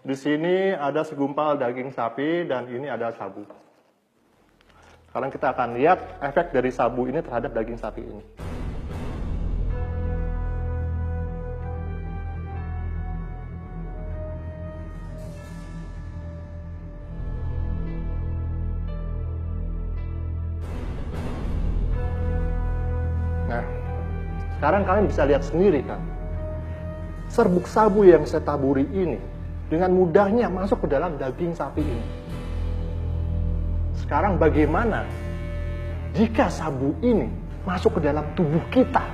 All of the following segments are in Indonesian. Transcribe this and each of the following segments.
Di sini ada segumpal daging sapi dan ini ada sabu. Sekarang kita akan lihat efek dari sabu ini terhadap daging sapi ini. Nah, sekarang kalian bisa lihat sendiri kan, serbuk sabu yang saya taburi ini dengan mudahnya masuk ke dalam daging sapi ini. Sekarang bagaimana jika sabu ini masuk ke dalam tubuh kita?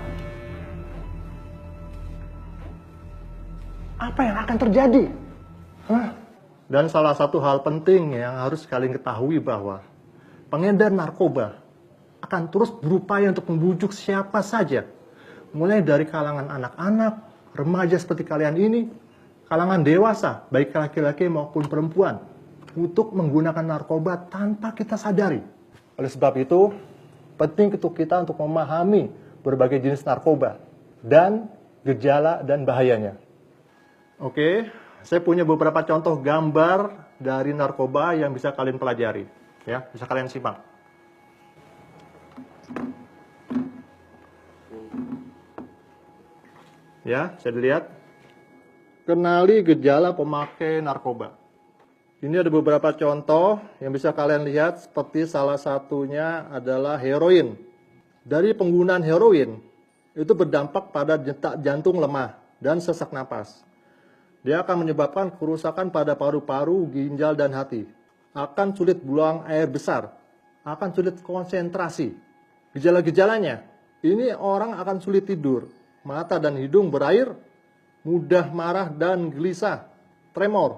Apa yang akan terjadi? Dan salah satu hal penting yang harus kalian ketahui bahwa pengedar narkoba akan terus berupaya untuk membujuk siapa saja, mulai dari kalangan anak-anak, remaja seperti kalian ini, kalangan dewasa, baik laki-laki maupun perempuan, untuk menggunakan narkoba tanpa kita sadari. Oleh sebab itu, penting untuk kita untuk memahami berbagai jenis narkoba dan gejala dan bahayanya. Oke, saya punya beberapa contoh gambar dari narkoba yang bisa kalian pelajari. Ya, bisa kalian simak. Ya, saya dilihat. Kenali gejala pemakai narkoba. Ini ada beberapa contoh yang bisa kalian lihat, seperti salah satunya adalah heroin. Dari penggunaan heroin, itu berdampak pada detak jantung lemah dan sesak napas. Dia akan menyebabkan kerusakan pada paru-paru, ginjal, dan hati. Akan sulit buang air besar, akan sulit konsentrasi. Gejala-gejalanya, ini orang akan sulit tidur, mata dan hidung berair, mudah marah dan gelisah, tremor,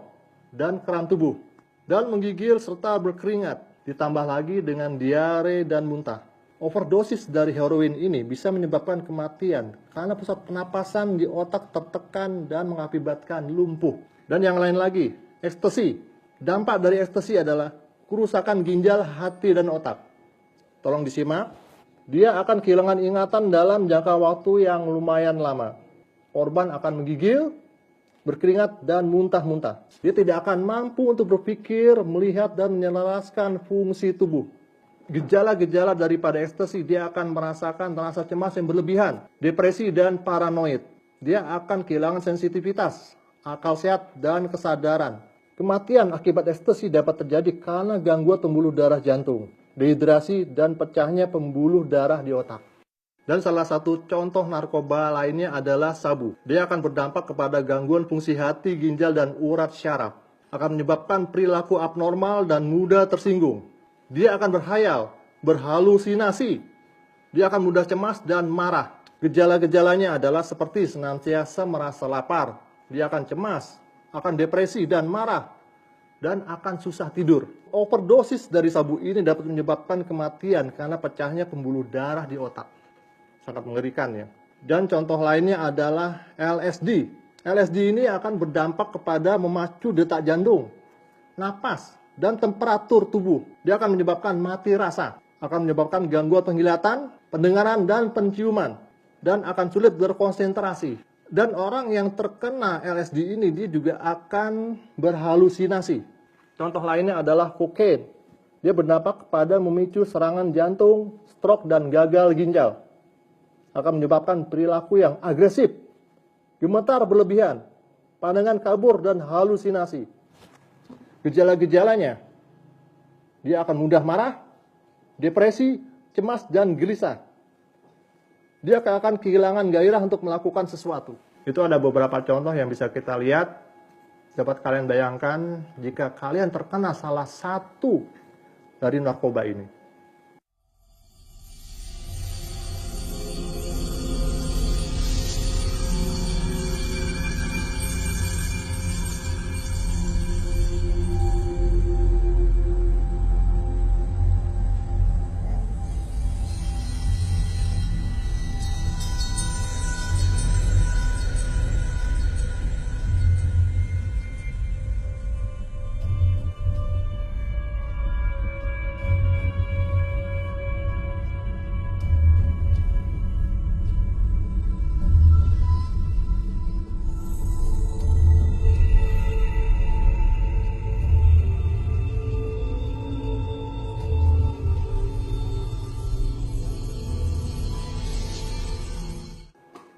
dan kram tubuh, dan menggigil serta berkeringat, ditambah lagi dengan diare dan muntah. Overdosis dari heroin ini bisa menyebabkan kematian karena pusat penapasan di otak tertekan dan mengakibatkan lumpuh. Dan yang lain lagi, ekstasi. Dampak dari ekstasi adalah kerusakan ginjal, hati, dan otak. Tolong disimak. Dia akan kehilangan ingatan dalam jangka waktu yang lumayan lama. Korban akan menggigil, berkeringat, dan muntah-muntah. Dia tidak akan mampu untuk berpikir, melihat, dan menyelaraskan fungsi tubuh. Gejala-gejala daripada ekstasi, dia akan merasakan rasa cemas yang berlebihan, depresi, dan paranoid. Dia akan kehilangan sensitivitas, akal sehat, dan kesadaran. Kematian akibat ekstasi dapat terjadi karena gangguan pembuluh darah jantung, dehidrasi, dan pecahnya pembuluh darah di otak. Dan salah satu contoh narkoba lainnya adalah sabu. Dia akan berdampak kepada gangguan fungsi hati, ginjal, dan urat syaraf. Akan menyebabkan perilaku abnormal dan mudah tersinggung. Dia akan berhayal, berhalusinasi. Dia akan mudah cemas dan marah. Gejala-gejalanya adalah seperti senantiasa merasa lapar. Dia akan cemas, akan depresi dan marah, dan akan susah tidur. Overdosis dari sabu ini dapat menyebabkan kematian karena pecahnya pembuluh darah di otak. Sangat mengerikan ya. Dan contoh lainnya adalah LSD. LSD ini akan berdampak kepada memacu detak jantung, napas, dan temperatur tubuh. Dia akan menyebabkan mati rasa, akan menyebabkan gangguan penglihatan, pendengaran, dan penciuman, dan akan sulit berkonsentrasi. Dan orang yang terkena LSD ini, dia juga akan berhalusinasi. Contoh lainnya adalah kokain. Dia berdampak kepada memicu serangan jantung, stroke, dan gagal ginjal. Akan menyebabkan perilaku yang agresif, gemetar berlebihan, pandangan kabur, dan halusinasi. Gejala-gejalanya, dia akan mudah marah, depresi, cemas, dan gelisah. Dia akan kehilangan gairah untuk melakukan sesuatu. Itu ada beberapa contoh yang bisa kita lihat. Dapat kalian bayangkan jika kalian terkena salah satu dari narkoba ini.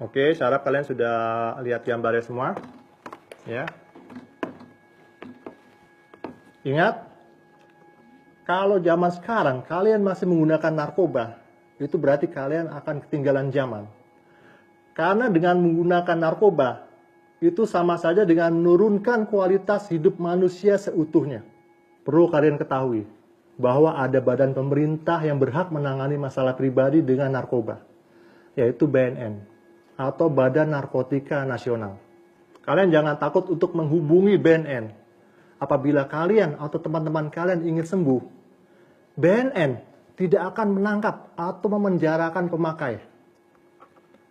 Oke, saya harap kalian sudah lihat gambarnya semua. Ya. Ingat, kalau zaman sekarang kalian masih menggunakan narkoba, itu berarti kalian akan ketinggalan zaman. Karena dengan menggunakan narkoba, itu sama saja dengan menurunkan kualitas hidup manusia seutuhnya. Perlu kalian ketahui bahwa ada badan pemerintah yang berhak menangani masalah pribadi dengan narkoba, yaitu BNN, atau Badan Narkotika Nasional. Kalian jangan takut untuk menghubungi BNN. Apabila kalian atau teman-teman kalian ingin sembuh, BNN tidak akan menangkap atau memenjarakan pemakai.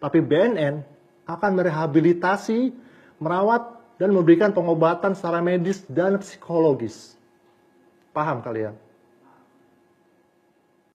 Tapi BNN akan merehabilitasi, merawat, dan memberikan pengobatan secara medis dan psikologis. Paham kalian?